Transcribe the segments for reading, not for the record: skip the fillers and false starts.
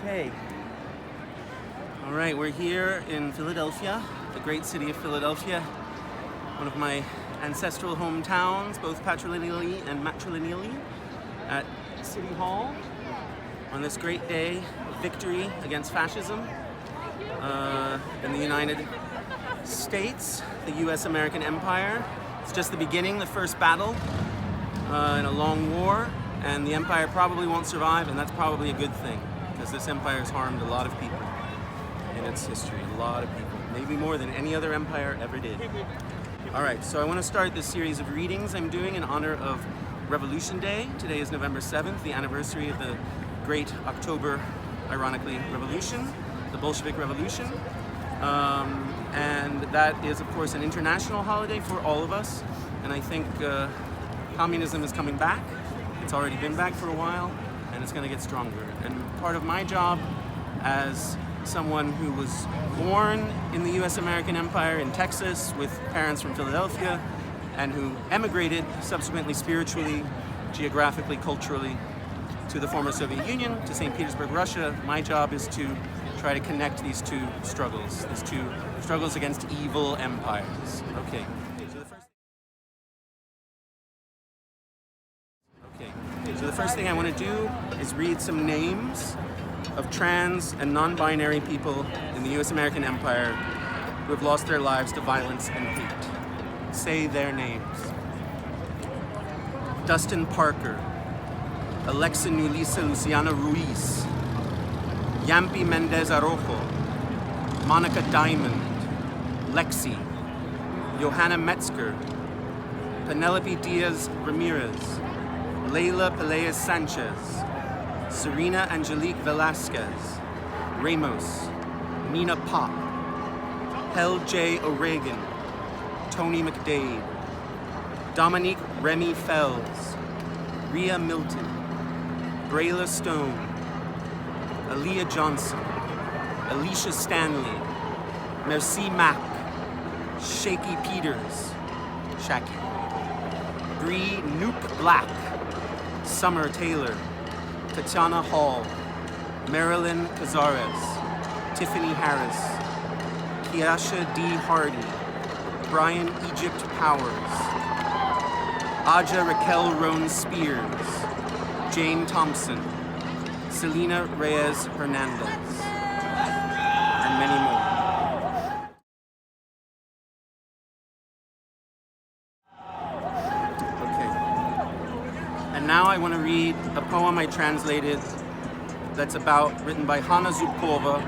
Okay. All right, we're here in Philadelphia, the great city of Philadelphia, one of my ancestral hometowns, both patrilineally and matrilineally, at City Hall on this great day of victory against fascism in the United States, the U.S. American Empire. It's just the beginning, the first battle in a long war, and the empire probably won't survive, and that's probably a good thing, because this empire has harmed a lot of people in its history, a lot of people, maybe more than any other empire ever did. All right, so I want to start this series of readings I'm doing in honor of Revolution Day. Today is November 7th, the anniversary of the great October, ironically, revolution, the Bolshevik Revolution. And that is, of course, an international holiday for all of us. And I think communism is coming back. It's already been back for a while, and it's going to get stronger. And part of my job as someone who was born in the U.S. American Empire in Texas with parents from Philadelphia, and who emigrated subsequently spiritually, geographically, culturally to the former Soviet Union, to St. Petersburg, Russia, my job is to try to connect these two struggles against evil empires. Okay. So the first thing I want to do is read some names of trans and non-binary people in the U.S. American Empire who have lost their lives to violence and hate. Say their names. Dustin Parker, Alexa Nulisa Luciana Ruiz, Yampi Mendez Arojo, Monica Diamond, Lexi, Johanna Metzger, Penelope Diaz Ramirez, Leila Peleas Sanchez, Serena Angelique Velasquez, Ramos, Nina Pop, Hel J. O'Regan, Tony McDade, Dominique Remy Fells, Rhea Milton, Brayla Stone, Aaliyah Johnson, Alicia Stanley, Merci Mack, Shaky Peters, Shaki, Bree Nuke Black, Summer Taylor, Tatiana Hall, Marilyn Cazares, Tiffany Harris, Kiasha D. Hardy, Brian Egypt Powers, Aja Raquel Roan Spears, Jane Thompson, Selena Reyes Hernandez, and many more. And now I want to read a poem I translated that's written by Hanna Zubkova,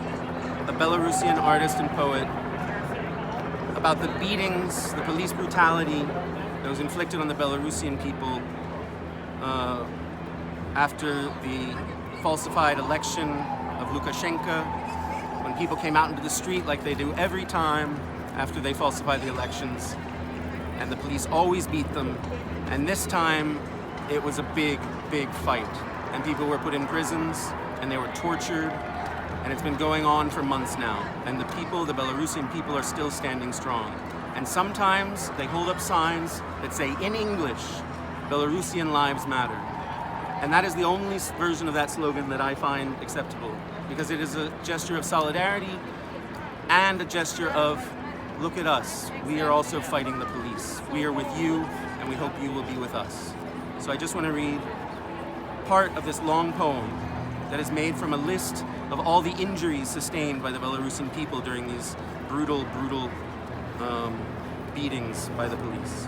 a Belarusian artist and poet, about the beatings, the police brutality that was inflicted on the Belarusian people after the falsified election of Lukashenko, when people came out into the street like they do every time after they falsify the elections, and the police always beat them, and this time it was a big, big fight, and people were put in prisons, and they were tortured, and it's been going on for months now. And the Belarusian people are still standing strong. And sometimes they hold up signs that say, in English, Belarusian lives matter. And that is the only version of that slogan that I find acceptable, because it is a gesture of solidarity and a gesture of, look at us, we are also fighting the police. We are with you, and we hope you will be with us. So I just want to read part of this long poem that is made from a list of all the injuries sustained by the Belarusian people during these brutal beatings by the police,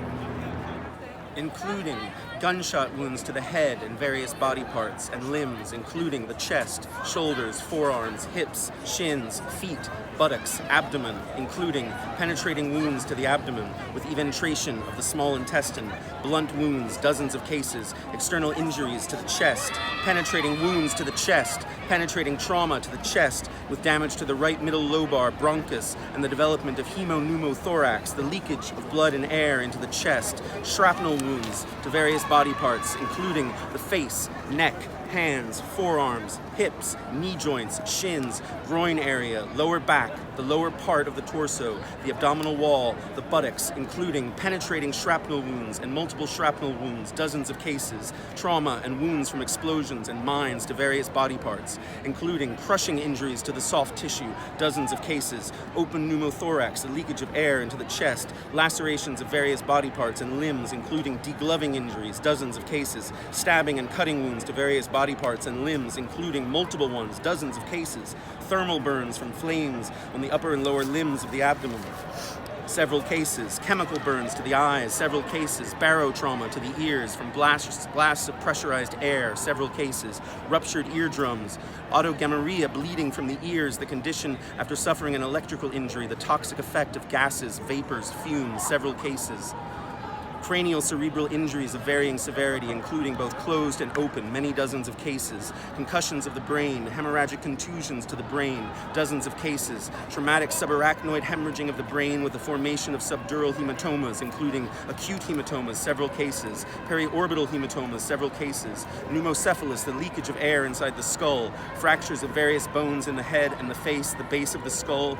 including gunshot wounds to the head and various body parts and limbs, including the chest, shoulders, forearms, hips, shins, feet, buttocks, abdomen, including penetrating wounds to the abdomen with eventration of the small intestine, blunt wounds, dozens of cases, external injuries to the chest, penetrating wounds to the chest, penetrating trauma to the chest with damage to the right middle lobar, bronchus, and the development of hemopneumothorax, the leakage of blood and air into the chest, shrapnel wounds to various body parts, including the face, neck, hands, forearms, hips, knee joints, shins, groin area, lower back, the lower part of the torso, the abdominal wall, the buttocks, including penetrating shrapnel wounds and multiple shrapnel wounds, dozens of cases, trauma and wounds from explosions and mines to various body parts, including crushing injuries to the soft tissue, dozens of cases, open pneumothorax, the leakage of air into the chest, lacerations of various body parts and limbs, including degloving injuries, dozens of cases, stabbing and cutting wounds to various body parts and limbs, including multiple ones, dozens of cases, thermal burns from flames on the upper and lower limbs of the abdomen, several cases, chemical burns to the eyes, several cases, barotrauma to the ears from blasts of pressurized air, several cases, ruptured eardrums, autogonorrhea, bleeding from the ears, the condition after suffering an electrical injury, the toxic effect of gases, vapors, fumes, several cases. Cranial cerebral injuries of varying severity, including both closed and open, many dozens of cases. Concussions of the brain, hemorrhagic contusions to the brain, dozens of cases. Traumatic subarachnoid hemorrhaging of the brain with the formation of subdural hematomas, including acute hematomas, several cases. Periorbital hematomas, several cases. Pneumocephalus, the leakage of air inside the skull. Fractures of various bones in the head and the face, the base of the skull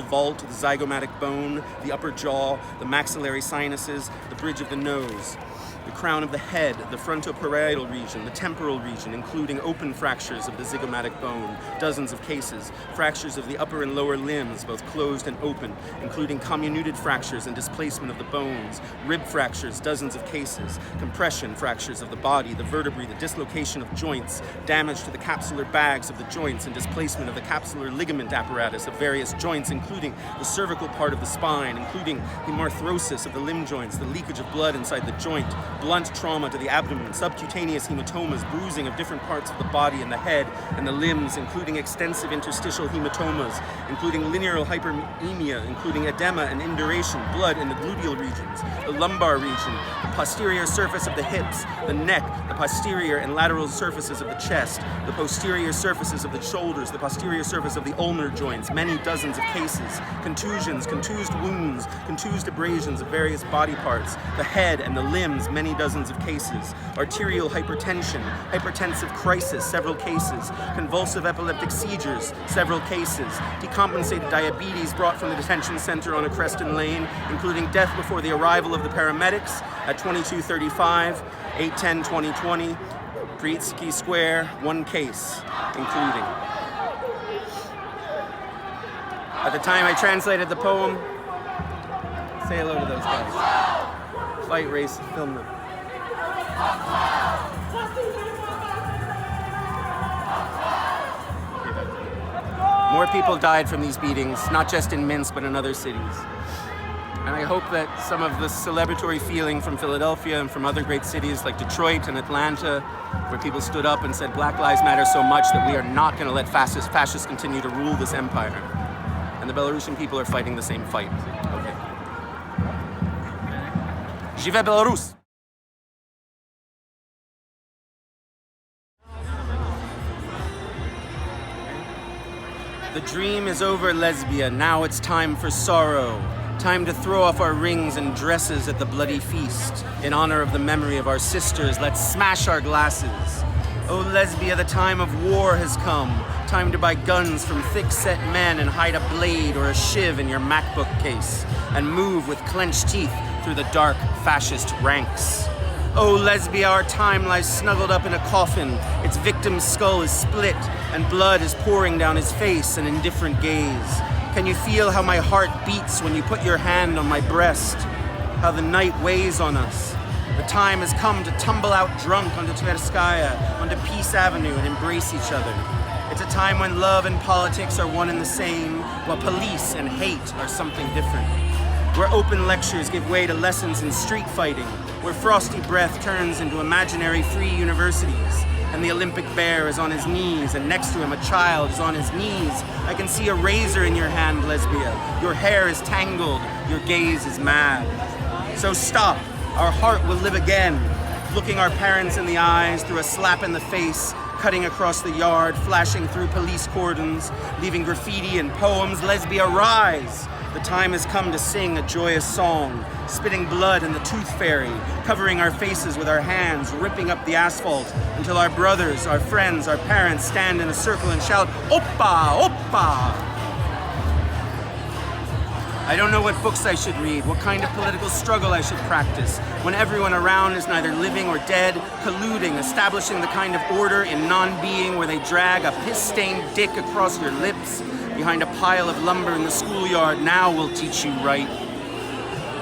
vault, the zygomatic bone, the upper jaw, the maxillary sinuses, the bridge of the nose, the crown of the head, the frontoparietal region, the temporal region, including open fractures of the zygomatic bone, dozens of cases, fractures of the upper and lower limbs, both closed and open, including comminuted fractures and displacement of the bones, rib fractures, dozens of cases, compression fractures of the body, the vertebrae, the dislocation of joints, damage to the capsular bags of the joints and displacement of the capsular ligament apparatus of various joints, including the cervical part of the spine, including hemarthrosis of the limb joints, the leakage of blood inside the joint, blunt trauma to the abdomen, subcutaneous hematomas, bruising of different parts of the body and the head and the limbs, including extensive interstitial hematomas, including linear hyperemia, including edema and induration, blood in the gluteal regions, the lumbar region, the posterior surface of the hips, the neck, the posterior and lateral surfaces of the chest, the posterior surfaces of the shoulders, the posterior surface of the ulnar joints, many dozens of cases, contusions, contused wounds, contused abrasions of various body parts, the head and the limbs, many dozens of cases, arterial hypertension, hypertensive crisis, several cases, convulsive epileptic seizures, several cases, decompensated diabetes brought from the detention center on a Creston Lane, including death before the arrival of the paramedics at 22:35, 8/10/2020, Prietsky Square, one case, including. At the time I translated the poem, say hello to those guys. Fight race, film them. More people died from these beatings, not just in Minsk, but in other cities. And I hope that some of the celebratory feeling from Philadelphia and from other great cities like Detroit and Atlanta, where people stood up and said Black Lives Matter so much that we are not going to let fascists continue to rule this empire. And the Belarusian people are fighting the same fight. Okay. Живе Беларусь! The dream is over, Lesbia. Now it's time for sorrow. Time to throw off our rings and dresses at the bloody feast. In honor of the memory of our sisters, let's smash our glasses. Oh, Lesbia, the time of war has come. Time to buy guns from thick-set men and hide a blade or a shiv in your MacBook case and move with clenched teeth through the dark fascist ranks. Oh, Lesbia, our time lies snuggled up in a coffin. Its victim's skull is split, and blood is pouring down his face, an indifferent gaze. Can you feel how my heart beats when you put your hand on my breast? How the night weighs on us. The time has come to tumble out drunk onto Tverskaya, onto Peace Avenue, and embrace each other. It's a time when love and politics are one and the same, while police and hate are something different. Where open lectures give way to lessons in street fighting, where frosty breath turns into imaginary free universities, and the Olympic bear is on his knees, and next to him a child is on his knees. I can see a razor in your hand, Lesbia. Your hair is tangled, your gaze is mad. So stop, our heart will live again, looking our parents in the eyes through a slap in the face, cutting across the yard, flashing through police cordons, leaving graffiti and poems. Lesbia, rise! The time has come to sing a joyous song, spitting blood in the tooth fairy, covering our faces with our hands, ripping up the asphalt until our brothers, our friends, our parents stand in a circle and shout, "Oppa! Oppa!" I don't know what books I should read, what kind of political struggle I should practice, when everyone around is neither living or dead, colluding, establishing the kind of order in non-being where they drag a piss-stained dick across your lips behind a pile of lumber in the schoolyard. Now we'll teach you right.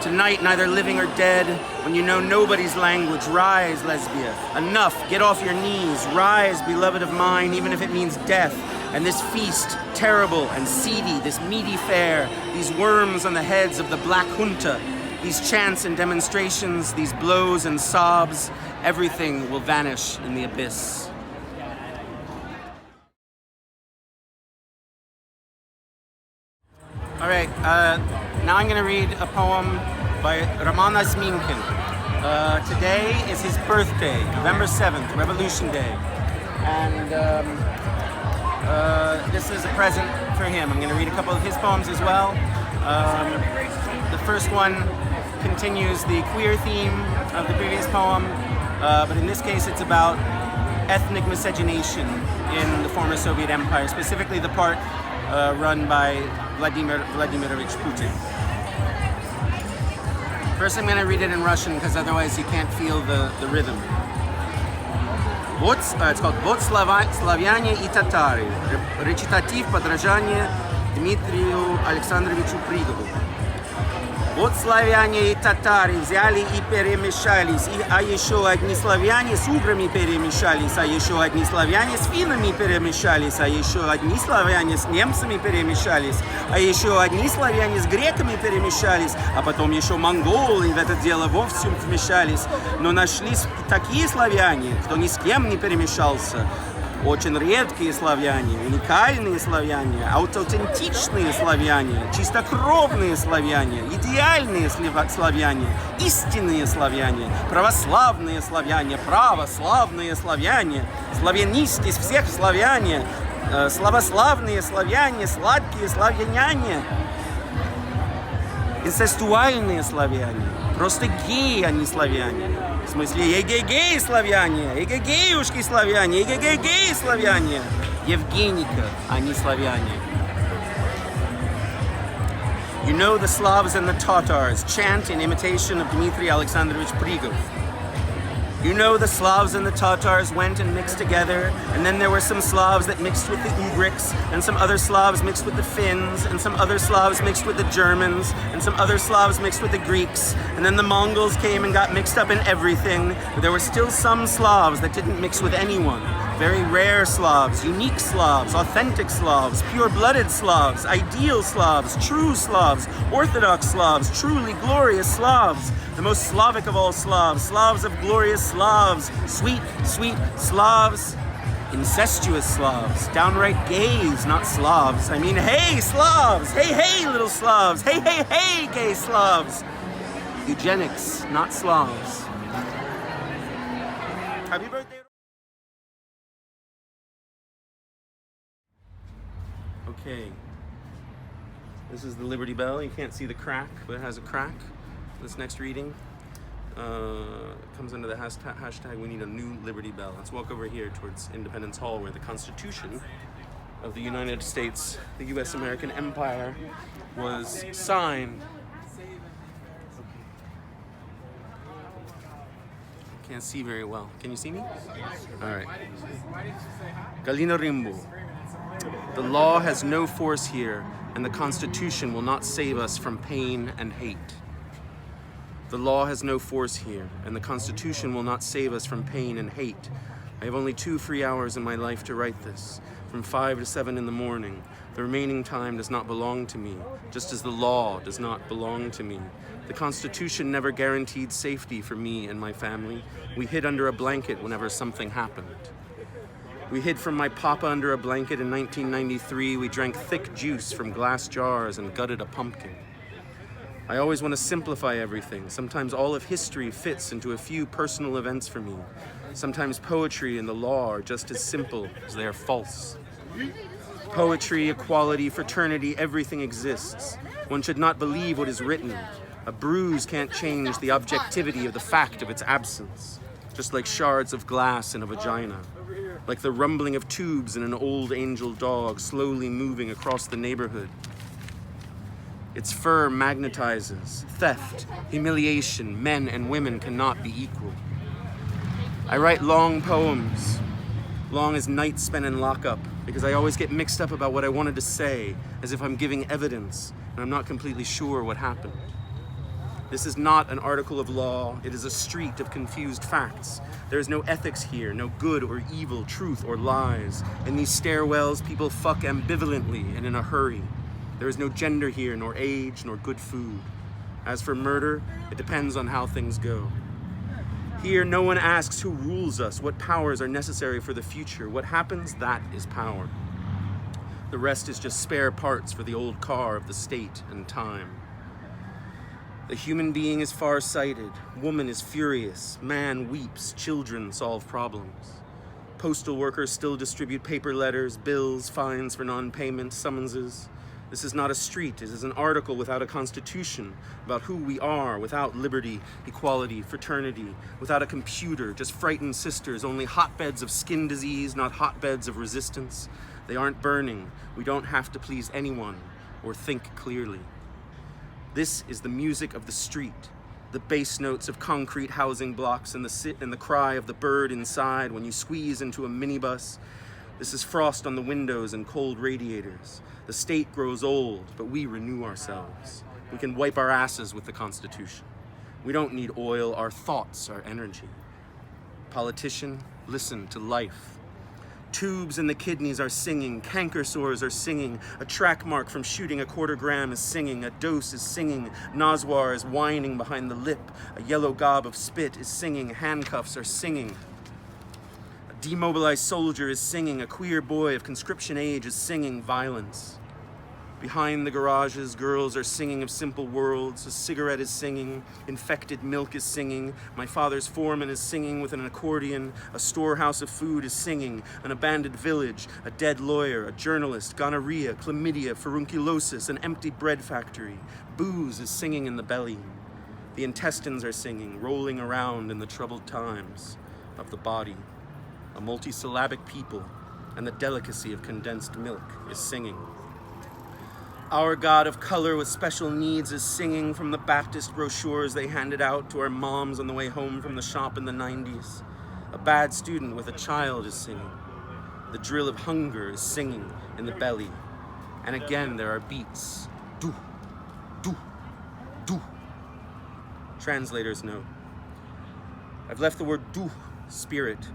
Tonight, neither living or dead, when you know nobody's language, rise, Lesbia. Enough, get off your knees, rise, beloved of mine, even if it means death. And this feast, terrible and seedy, this meaty fare, these worms on the heads of the black junta, these chants and demonstrations, these blows and sobs, everything will vanish in the abyss. All right, now I'm going to read a poem by Osminkin. Today is his birthday, November 7th, Revolution Day. And this is a present for him. I'm going to read a couple of his poems as well. The first one continues the queer theme of the previous poem, but in this case it's about ethnic miscegenation in the former Soviet Empire, specifically the part run by Vladimirovich Putin. First I'm going to read it in Russian because otherwise you can't feel the rhythm. It's called «Вот славяне и татары». Речитатив подражание Дмитрию Александровичу Пригову. Вот славяне и татары взяли и перемешались, а еще одни славяне с уграми перемешались, а еще одни славяне с финнами перемешались, а еще одни славяне с немцами перемешались, а еще одни славяне с греками перемешались, а потом еще монголы в это дело вовсе вмешались. Но нашлись такие славяне, кто ни с кем не перемешался. Очень редкие славяне, уникальные славяне, аутентичные славяне, чистокровные славяне, идеальные славяне, истинные славяне, православные славяне, славянисты из всех славяне, славославные славяне, сладкие славяняне, инцестуальные славяне, просто геи, а не славяне. В смысле, эгегей славяне, эгегеюшки славяне, эгегей славяне. Евгеника, а не славяне. You know the Slavs and the Tatars chant in imitation of Dmitry Alexandrovich Prigov. You know the Slavs and the Tatars went and mixed together, and then there were some Slavs that mixed with the Ugrics, and some other Slavs mixed with the Finns, and some other Slavs mixed with the Germans, and some other Slavs mixed with the Greeks, and then the Mongols came and got mixed up in everything, but there were still some Slavs that didn't mix with anyone. Very rare Slavs, unique Slavs, authentic Slavs, pure-blooded Slavs, ideal Slavs, true Slavs, Orthodox Slavs, truly glorious Slavs, the most Slavic of all Slavs, Slavs of glorious Slavs, sweet, sweet Slavs, incestuous Slavs, downright gays, not Slavs. I mean, hey, Slavs! Hey, hey, little Slavs! Hey, hey, hey, gay Slavs! Eugenics, not Slavs. Happy birthday! Okay, this is the Liberty Bell. You can't see the crack, but it has a crack. This next reading comes under the hashtag WeNeedANewLibertyBell. Let's walk over here towards Independence Hall, where the Constitution of the United States, the U.S. American Empire, was signed. Can't see very well. Can you see me? All right. Galina Rymbu. The law has no force here, and the Constitution will not save us from pain and hate. The law has no force here, and the Constitution will not save us from pain and hate. I have only 2 free hours in my life to write this, from 5 to 7 in the morning. The remaining time does not belong to me, just as the law does not belong to me. The Constitution never guaranteed safety for me and my family. We hid under a blanket whenever something happened. We hid from my papa under a blanket in 1993. We drank thick juice from glass jars and gutted a pumpkin. I always want to simplify everything. Sometimes all of history fits into a few personal events for me. Sometimes poetry and the law are just as simple as they are false. Poetry, equality, fraternity, everything exists. One should not believe what is written. A bruise can't change the objectivity of the fact of its absence, just like shards of glass in a vagina, like the rumbling of tubes in an old angel dog slowly moving across the neighborhood. Its fur magnetizes. Theft, humiliation, men and women cannot be equal. I write long poems, long as nights spent in lockup, because I always get mixed up about what I wanted to say, as if I'm giving evidence, and I'm not completely sure what happened. This is not an article of law, it is a street of confused facts. There is no ethics here, no good or evil, truth or lies. In these stairwells, people fuck ambivalently and in a hurry. There is no gender here, nor age, nor good food. As for murder, it depends on how things go. Here, no one asks who rules us, what powers are necessary for the future. What happens, that is power. The rest is just spare parts for the old car of the state and time. The human being is far-sighted, woman is furious, man weeps, children solve problems. Postal workers still distribute paper letters, bills, fines for non-payment, summonses. This is not a street, it is an article without a constitution, about who we are, without liberty, equality, fraternity, without a computer, just frightened sisters, only hotbeds of skin disease, not hotbeds of resistance. They aren't burning, we don't have to please anyone or think clearly. This is the music of the street, the bass notes of concrete housing blocks and the cry of the bird inside when you squeeze into a minibus. This is frost on the windows and cold radiators. The state grows old, but we renew ourselves. We can wipe our asses with the Constitution. We don't need oil, our thoughts are energy. Politician, listen to life. Tubes in the kidneys are singing, canker sores are singing, a track mark from shooting a quarter gram is singing, a dose is singing, Noswar is whining behind the lip, a yellow gob of spit is singing, handcuffs are singing. A demobilized soldier is singing, a queer boy of conscription age is singing violence. Behind the garages, girls are singing of simple worlds. A cigarette is singing, infected milk is singing, my father's foreman is singing with an accordion, a storehouse of food is singing, an abandoned village, a dead lawyer, a journalist, gonorrhea, chlamydia, furunculosis, an empty bread factory. Booze is singing in the belly. The intestines are singing, rolling around in the troubled times of the body. A multisyllabic people, and the delicacy of condensed milk is singing. Our God of color with special needs is singing from the Baptist brochures they handed out to our moms on the way home from the shop in the 90s. A bad student with a child is singing. The drill of hunger is singing in the belly. And again there are beats. Do, do, do. Translator's note. I've left the word du, spirit,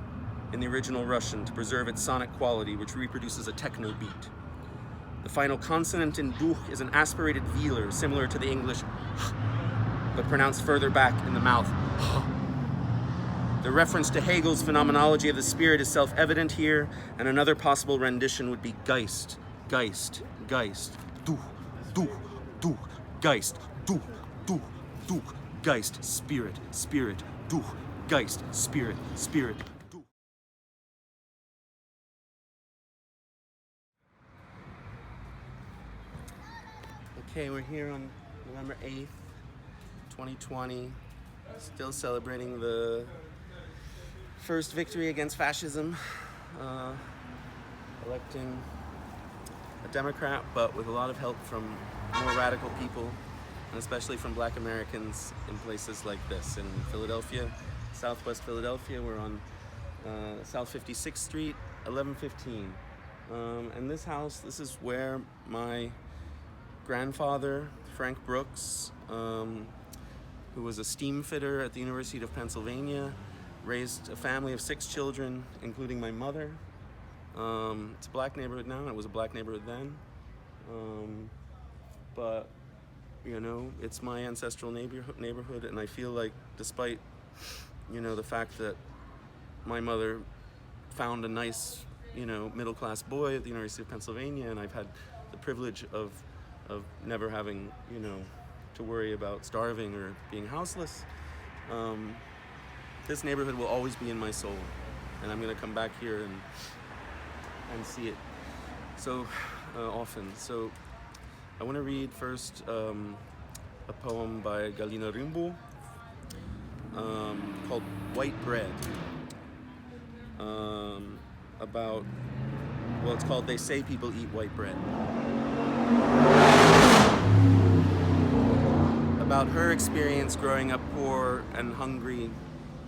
in the original Russian to preserve its sonic quality, which reproduces a techno beat. The final consonant in duh is an aspirated velar, similar to the English but pronounced further back in the mouth. The reference to Hegel's phenomenology of the spirit is self-evident here, and another possible rendition would be Geist, Geist, Geist, duh, duh, duh, Geist, duh, duh, duh, Geist, spirit, spirit, duh, Geist, spirit, spirit. Okay, we're here on November 8th, 2020, still celebrating the first victory against fascism, electing a Democrat, but with a lot of help from more radical people, and especially from Black Americans in places like this. In Philadelphia, Southwest Philadelphia, we're on South 56th Street, 1115. And this house, this is where my grandfather, Frank Brooks, who was a steam fitter at the University of Pennsylvania, raised a family of 6 children, including my mother. It's a black neighborhood now, it was a black neighborhood then. But, you know, it's my ancestral neighborhood, and I feel like despite, you know, the fact that my mother found a nice, you know, middle-class boy at the University of Pennsylvania, and I've had the privilege of never having, you know, to worry about starving or being houseless. This neighborhood will always be in my soul, and I'm gonna come back here and see it so often. So I want to read first a poem by Galina Rymbu called White Bread. About, well, it's called They Say People Eat White Bread. About her experience growing up poor and hungry,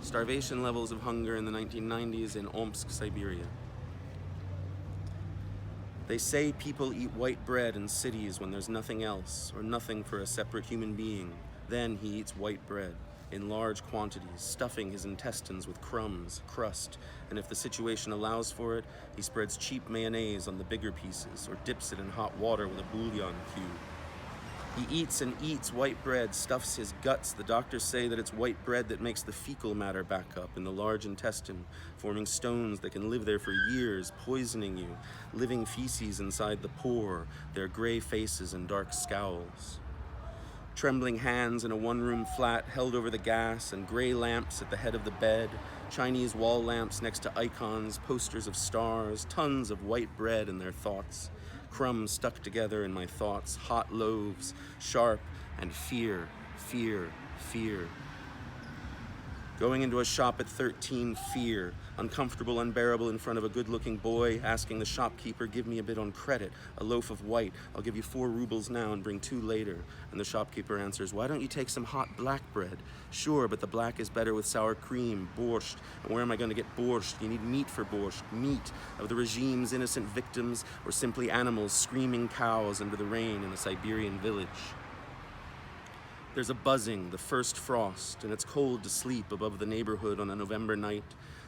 starvation levels of hunger in the 1990s in Omsk, Siberia. They say people eat white bread in cities when there's nothing else, or nothing for a separate human being. Then he eats white bread, in large quantities, stuffing his intestines with crumbs, crust, and if the situation allows for it, he spreads cheap mayonnaise on the bigger pieces, or dips it in hot water with a bouillon cube. He eats and eats white bread, stuffs his guts. The doctors say that it's white bread that makes the fecal matter back up in the large intestine, forming stones that can live there for years, poisoning you, living feces inside the poor, their gray faces and dark scowls. Trembling hands in a one-room flat held over the gas and gray lamps at the head of the bed, Chinese wall lamps next to icons, posters of stars, tons of white bread in their thoughts. Crumbs stuck together in my thoughts, hot loaves, sharp, and fear, fear, fear. Going into a shop at 13, fear, uncomfortable, unbearable in front of a good-looking boy, asking the shopkeeper, give me a bit on credit, a loaf of white, I'll give you 4 rubles now and bring 2 later. And the shopkeeper answers, why don't you take some hot black bread? Sure, but the black is better with sour cream, borscht. And where am I going to get borscht? You need meat for borscht, meat of the regime's innocent victims or simply animals, screaming cows under the rain in a Siberian village. There's a buzzing, the first frost, and it's cold to sleep above the neighborhood on a November night.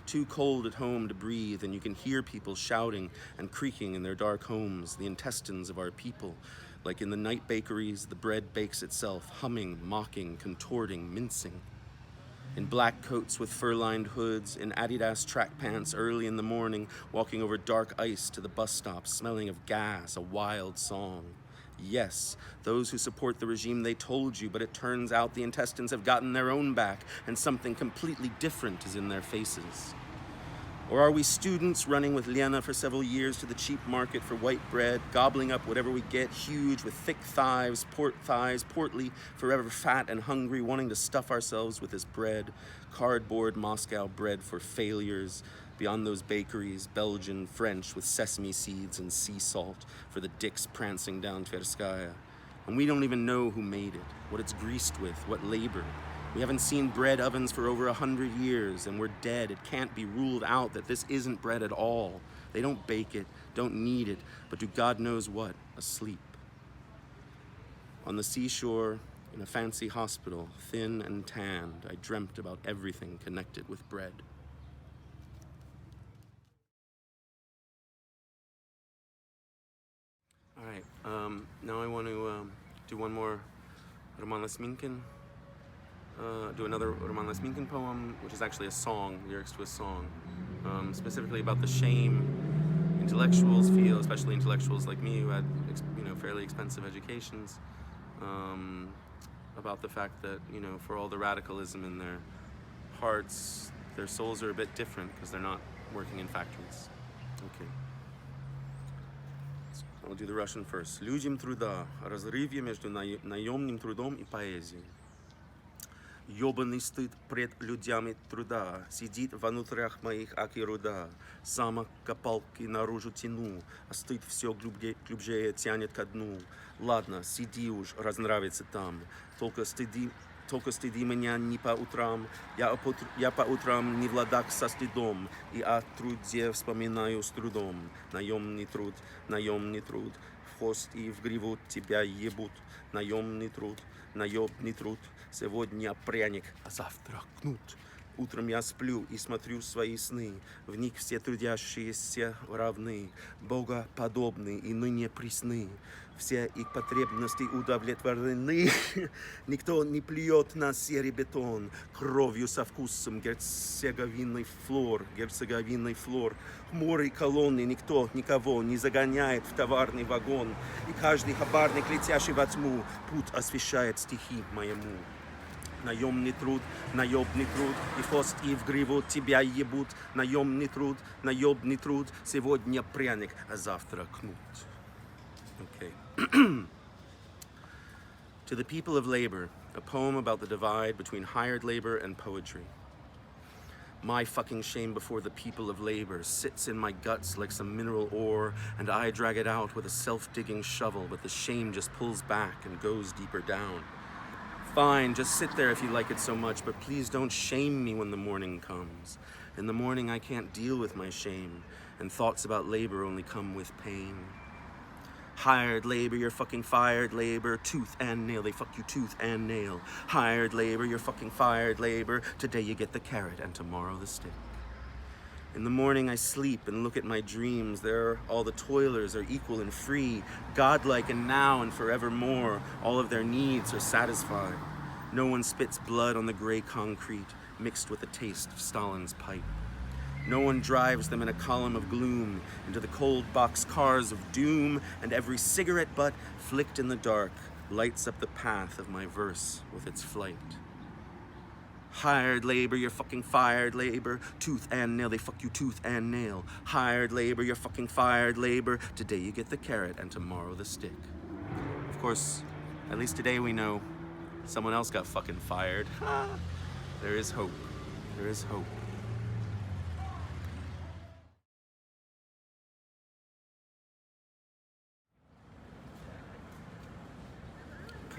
Too cold at home to breathe, and you can hear people shouting and creaking in their dark homes, the intestines of our people. Like in the night bakeries, the bread bakes itself, humming, mocking, contorting, mincing. In black coats with fur-lined hoods, in Adidas track pants early in the morning, walking over dark ice to the bus stop, smelling of gas, a wild song. Yes, those who support the regime, they told you, but it turns out the intestines have gotten their own back, and something completely different is in their faces. Or are we students running with Lena for several years to the cheap market for white bread, gobbling up whatever we get, huge, with thick thighs, portly, forever fat and hungry, wanting to stuff ourselves with this bread, cardboard Moscow bread for failures, beyond those bakeries, Belgian, French, with sesame seeds and sea salt for the dicks prancing down Tverskaya. And we don't even know who made it, what it's greased with, what labor. We haven't seen bread ovens for over 100 years, and we're dead. It can't be ruled out that this isn't bread at all. They don't bake it, don't knead it, but do God knows what, asleep. On the seashore, in a fancy hospital, thin and tanned, I dreamt about everything connected with bread. All right, now I want to do one more Osminkin. Do another Osminkin poem, which is actually a song, lyrics to a song, specifically about the shame intellectuals feel, especially intellectuals like me who had, fairly expensive educations, about the fact that, for all the radicalism in their hearts, their souls are a bit different because they're not working in factories. Okay. I'll do the Russian first. Людям труда, разрыве между наемным трудом и поэзией. Ёбаный стыд пред людьми труда сидит внутрях моих, аки руда. Самокопалки наружу тяну, а стыд все глубже тянет ко дну. Ладно, сиди уж, разнравится там, только стыди меня не по утрам. Я по утрам не в ладах со стыдом, и о труде вспоминаю с трудом. Наемный труд, в хвост и в гриву тебя ебут. Наемный труд, наемный труд. Сегодня пряник, а завтра кнут. Утром я сплю и смотрю свои сны, в них все трудящиеся равны, Бога подобны и ныне пресны, все их потребности удовлетворены. Никто не плюет на серый бетон, кровью со вкусом герцеговинный флор. Хмурой колонны никто никого не загоняет в товарный вагон, и каждый хабарник, летящий во тьму, путь освещает стихи моему. наемный труд, и хвост, и в гриву тебя ебут, наемный труд, сегодня пряник, а завтра кнут. Okay. To the people of labor, a poem about the divide between hired labor and poetry. My fucking shame before the people of labor sits in my guts like some mineral ore, and I drag it out with a self-digging shovel, but the shame just pulls back and goes deeper down. Fine, just sit there if you like it so much, but please don't shame me when the morning comes. In the morning I can't deal with my shame, and thoughts about labor only come with pain. Hired labor, you're fucking fired labor, tooth and nail, they fuck you tooth and nail. Hired labor, you're fucking fired labor, today you get the carrot and tomorrow the stick. In the morning I sleep and look at my dreams, there all the toilers are equal and free, godlike and now and forevermore, all of their needs are satisfied. No one spits blood on the gray concrete, mixed with the taste of Stalin's pipe. No one drives them in a column of gloom into the cold box cars of doom, and every cigarette butt flicked in the dark lights up the path of my verse with its flight. Hired labor, you're fucking fired labor, tooth and nail, they fuck you tooth and nail. Hired labor, you're fucking fired labor, today you get the carrot and tomorrow the stick. Of course, at least today we know someone else got fucking fired. There is hope. There is hope.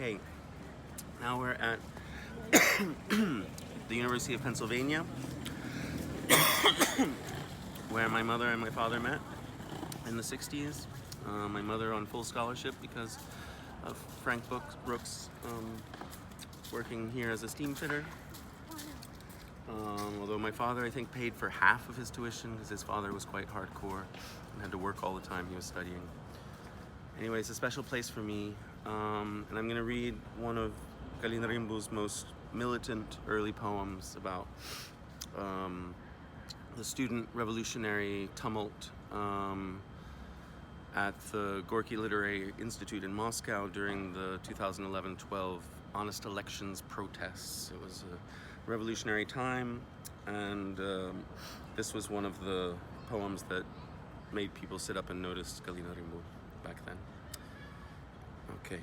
Okay, now we're at the University of Pennsylvania, where my mother and my father met in the 60s. My mother on full scholarship because of Frank Brooks working here as a steam fitter. Although my father, I think, paid for half of his tuition because his father was quite hardcore and had to work all the time he was studying. Anyway, it's a special place for me, and I'm going to read one of Galina Rymbu's most militant early poems about the student revolutionary tumult at the Gorky Literary Institute in Moscow during the 2011-12 honest elections protests. It was a revolutionary time, and this was one of the poems that made people sit up and notice Galina Rymbu back then. Okay.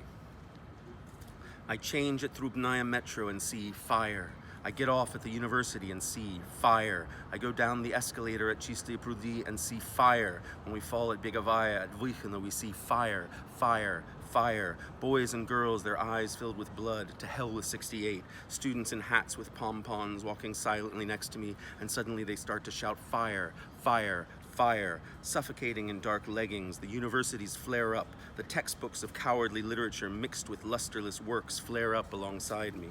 I change at Trubnaya metro and see fire. I get off at the university and see fire. I go down the escalator at Chistaya Prudi and see fire. When we fall at Begovaya at Vykhino, we see fire, fire, fire. Boys and girls, their eyes filled with blood. To hell with 68. Students in hats with pom-poms walking silently next to me, and suddenly they start to shout fire, fire, fire. Suffocating in dark leggings, the universities flare up. The textbooks of cowardly literature mixed with lusterless works flare up alongside me.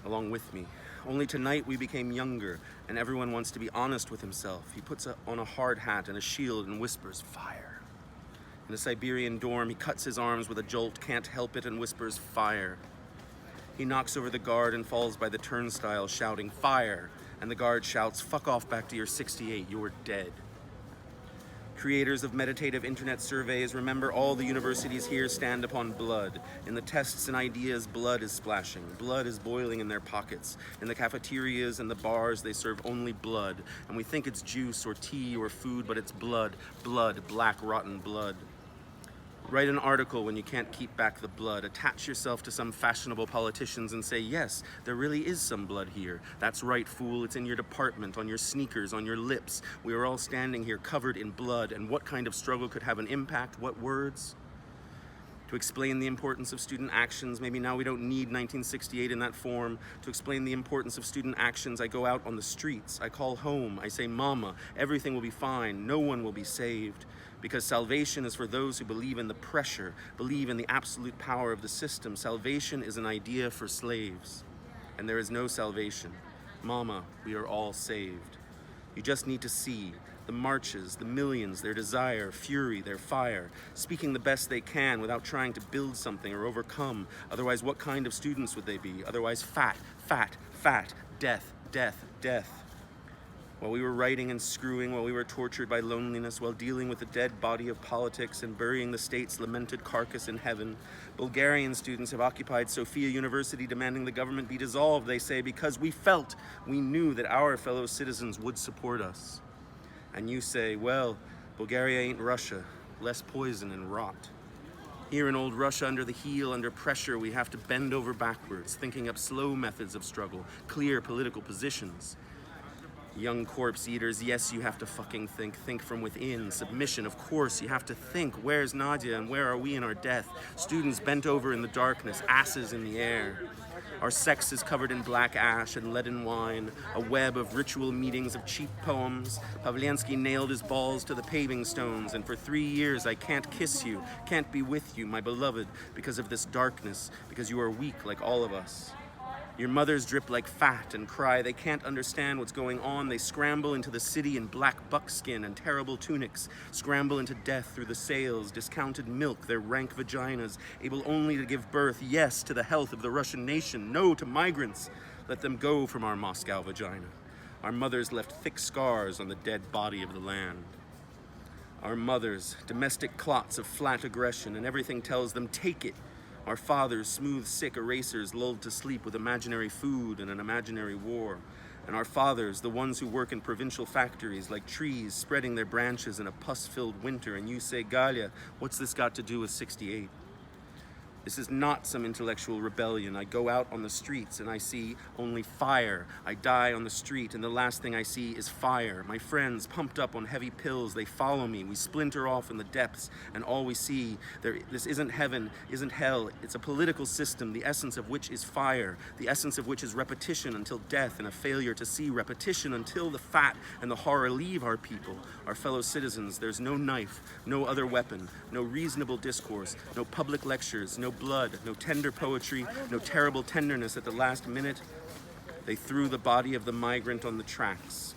Along with me. Only tonight we became younger, and everyone wants to be honest with himself. He puts on a hard hat and a shield and whispers, fire. In a Siberian dorm, he cuts his arms with a jolt, can't help it, and whispers, fire. He knocks over the guard and falls by the turnstile, shouting, fire. And the guard shouts, fuck off back to your 68, you're dead. Creators of meditative internet surveys, remember all the universities here stand upon blood. In the tests and ideas, blood is splashing. Blood is boiling in their pockets. In the cafeterias and the bars, they serve only blood. And we think it's juice or tea or food, but it's blood. Blood, black, rotten blood. Write an article when you can't keep back the blood. Attach yourself to some fashionable politicians and say, yes, there really is some blood here. That's right, fool. It's in your department, on your sneakers, on your lips. We are all standing here covered in blood. And what kind of struggle could have an impact? What words? To explain the importance of student actions, maybe now we don't need 1968 in that form. To explain the importance of student actions, I go out on the streets. I call home. I say, Mama, everything will be fine. No one will be saved. Because salvation is for those who believe in the pressure, believe in the absolute power of the system. Salvation is an idea for slaves, and there is no salvation. Mama, we are all saved. You just need to see the marches, the millions, their desire, fury, their fire, speaking the best they can without trying to build something or overcome. Otherwise, what kind of students would they be? Otherwise, fat, fat, fat, death, death, death. while we were writing and screwing, while we were tortured by loneliness, while dealing with the dead body of politics and burying the state's lamented carcass in heaven, Bulgarian students have occupied Sofia University demanding the government be dissolved, they say, because we knew that our fellow citizens would support us. And you say, well, Bulgaria ain't Russia, less poison and rot. Here in old Russia, under the heel, under pressure, we have to bend over backwards, thinking up slow methods of struggle, clear political positions. Young corpse eaters, yes, you have to fucking think from within. Submission, of course, you have to think. Where's Nadia and where are we in our death? Students bent over in the darkness, asses in the air. Our sex is covered in black ash and leaden wine, a web of ritual meetings of cheap poems. Pavliensky nailed his balls to the paving stones, and for 3 years I can't kiss you, can't be with you, my beloved, because of this darkness, because you are weak like all of us. Your mothers drip like fat and cry. They can't understand what's going on. They scramble into the city in black buckskin and terrible tunics, scramble into death through the sails, discounted milk, their rank vaginas, able only to give birth, yes, to the health of the Russian nation, no to migrants. Let them go from our Moscow vagina. Our mothers left thick scars on the dead body of the land. Our mothers, domestic clots of flat aggression, and everything tells them, take it. Our fathers, smooth, sick erasers, lulled to sleep with imaginary food and an imaginary war. And our fathers, the ones who work in provincial factories like trees spreading their branches in a pus-filled winter. And you say, Galia, what's this got to do with 68? This is not some intellectual rebellion. I go out on the streets and I see only fire. I die on the street and the last thing I see is fire. My friends, pumped up on heavy pills, they follow me. We splinter off in the depths and all we see, this isn't heaven, isn't hell. It's a political system, the essence of which is fire, the essence of which is repetition until death and a failure to see repetition until the fat and the horror leave our people, our fellow citizens. There's no knife, no other weapon, no reasonable discourse, no public lectures, no blood, no tender poetry, no terrible tenderness at the last minute. They threw the body of the migrant on the tracks.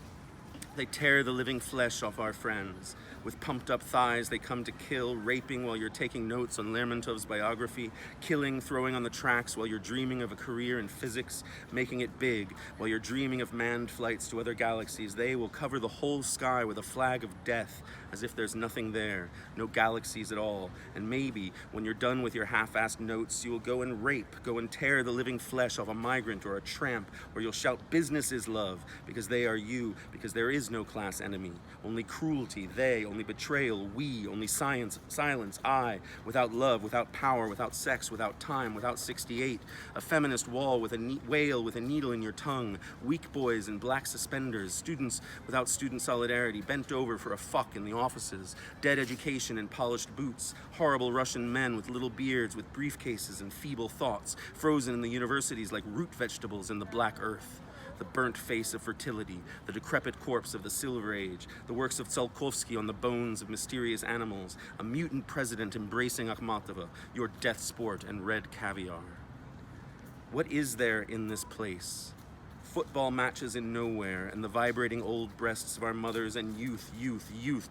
They tear the living flesh off our friends. With pumped up thighs, they come to kill, raping while you're taking notes on Lermontov's biography, killing, throwing on the tracks while you're dreaming of a career in physics, making it big, while you're dreaming of manned flights to other galaxies. They will cover the whole sky with a flag of death, as if there's nothing there, no galaxies at all. And maybe, when you're done with your half-assed notes, you will go and rape, go and tear the living flesh off a migrant or a tramp, or you'll shout, business is love, because they are you, because there is no class enemy, only cruelty, they, only betrayal, we, only silence, I, without love, without power, without sex, without time, without 68, a feminist wall with a whale with a needle in your tongue, weak boys in black suspenders, students without student solidarity, bent over for a fuck in the offices, dead education in polished boots, horrible Russian men with little beards, with briefcases and feeble thoughts, frozen in the universities like root vegetables in the black earth. The burnt face of fertility, the decrepit corpse of the Silver Age, the works of Tsiolkovsky on the bones of mysterious animals, a mutant president embracing Akhmatova, your death sport and red caviar. What is there in this place? Football matches in nowhere, and the vibrating old breasts of our mothers, and youth,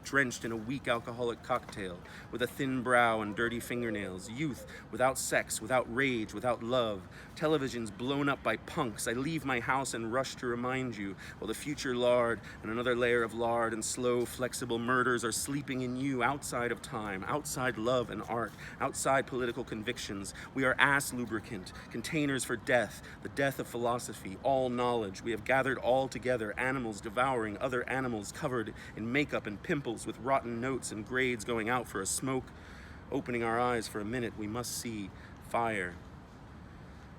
drenched in a weak alcoholic cocktail, with a thin brow and dirty fingernails, youth, without sex, without rage, without love, televisions blown up by punks. I leave my house and rush to remind you, while the future lard and another layer of lard and slow, flexible murders are sleeping in you outside of time, outside love and art, outside political convictions. We are ass lubricant, containers for death, the death of philosophy, all knowledge. We have gathered all together, animals devouring other animals, covered in makeup and pimples, with rotten notes and grades going out for a smoke. Opening our eyes for a minute, we must see fire.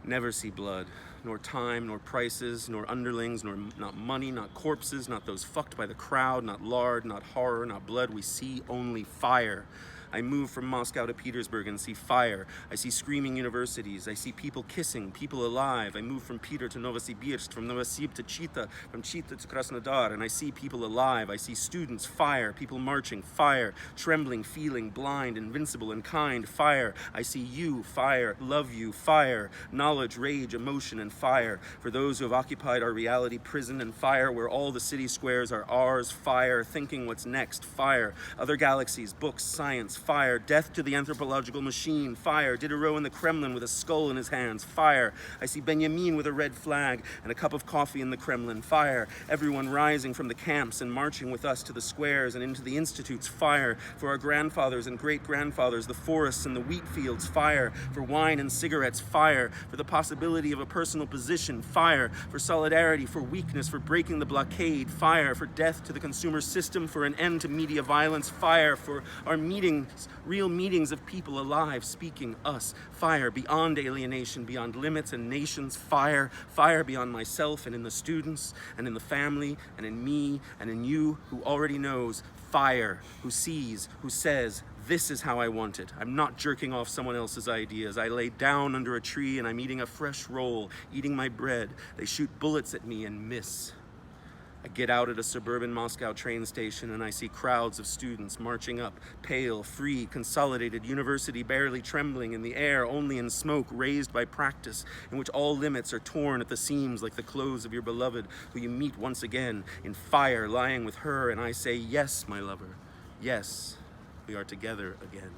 Never see blood, nor time, nor prices, nor underlings, nor not money, not corpses, not those fucked by the crowd, not lard, not horror, not blood. We see only fire. I move from Moscow to Petersburg and see fire. I see screaming universities. I see people kissing, people alive. I move from Peter to Novosibirsk, from Novosibirsk to Chita, from Chita to Krasnodar, and I see people alive. I see students, fire, people marching, fire, trembling, feeling, blind, invincible, and kind, fire. I see you, fire, love you, fire, knowledge, rage, emotion, and fire. For those who have occupied our reality prison, and fire where all the city squares are ours, fire, thinking what's next, fire, other galaxies, books, science, fire. Death to the anthropological machine, fire. Diderot in the Kremlin with a skull in his hands, fire. I see Benjamin with a red flag and a cup of coffee in the Kremlin, fire. Everyone rising from the camps and marching with us to the squares and into the institutes, fire. For our grandfathers and great-grandfathers, the forests and the wheat fields, fire. For wine and cigarettes, fire. For the possibility of a personal position, fire. For solidarity, for weakness, for breaking the blockade, fire. For death to the consumer system, for an end to media violence, fire. For our meetings, real meetings of people alive, speaking us, fire. Beyond alienation, beyond limits and nations, fire. Fire beyond myself and in the students and in the family and in me and in you who already knows, fire. Who sees, who says, this is how I want it. I'm not jerking off someone else's ideas. I lay down under a tree and I'm eating a fresh roll, eating my bread. They shoot bullets at me and miss. I get out at a suburban Moscow train station and I see crowds of students marching up, pale, free, consolidated, university barely trembling in the air, only in smoke raised by practice, in which all limits are torn at the seams like the clothes of your beloved, who you meet once again in fire, lying with her, and I say, yes, my lover, yes, we are together again.